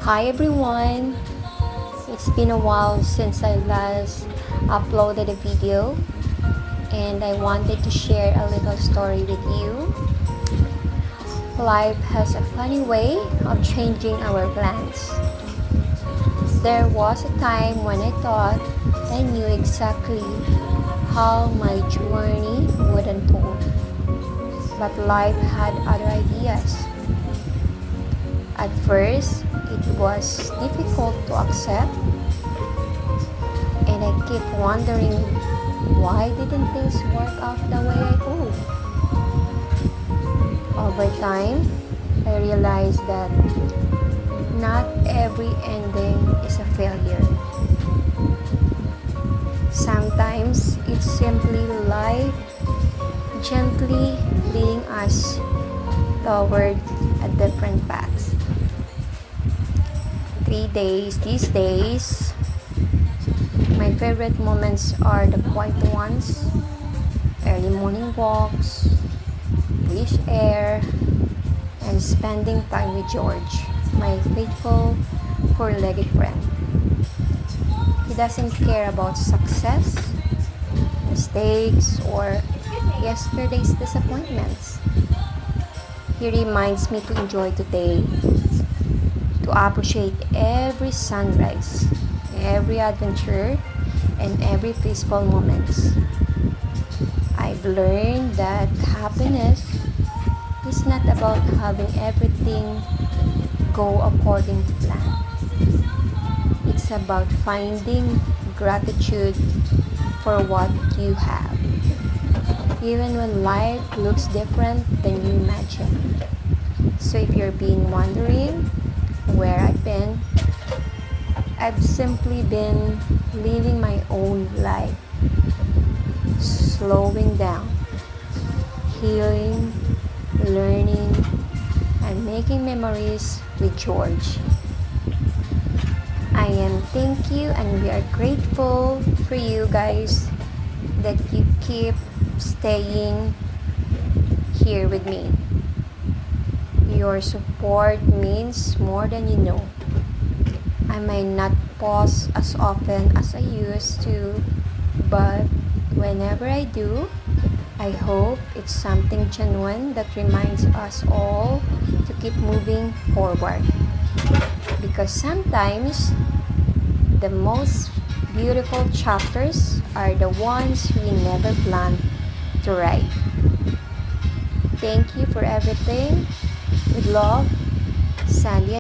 Hi everyone! It's been a while since I last uploaded a video and I wanted to share a little story with you. Life has a funny way of changing our plans. There was a time when I thought I knew exactly how my journey would unfold, but life had other ideas. At first, it was difficult to accept, and I kept wondering why didn't things work out the way I hoped. Over time, I realized that not every ending is a failure. Sometimes it's simply life gently leading us toward a different path. These days, my favorite moments are the quiet ones, early morning walks, fresh air, and spending time with George, my faithful four-legged friend. He doesn't care about success, mistakes, or yesterday's disappointments. He reminds me to enjoy today, to appreciate every sunrise, every adventure, and every peaceful moment. I've learned that happiness is not about having everything go according to plan. It's about finding gratitude for what you have, even when life looks different than you imagined. So if you're been wondering where I've been, I've simply been living my own life, slowing down, healing, learning, and making memories with George. Thank you, and we are grateful for you guys that you keep staying here with me. Your support means more than you know. I may not post as often as I used to, but whenever I do, I hope it's something genuine that reminds us all to keep moving forward. Because sometimes the most beautiful chapters are the ones we never planned to write. Thank you for everything. With love, Sandy.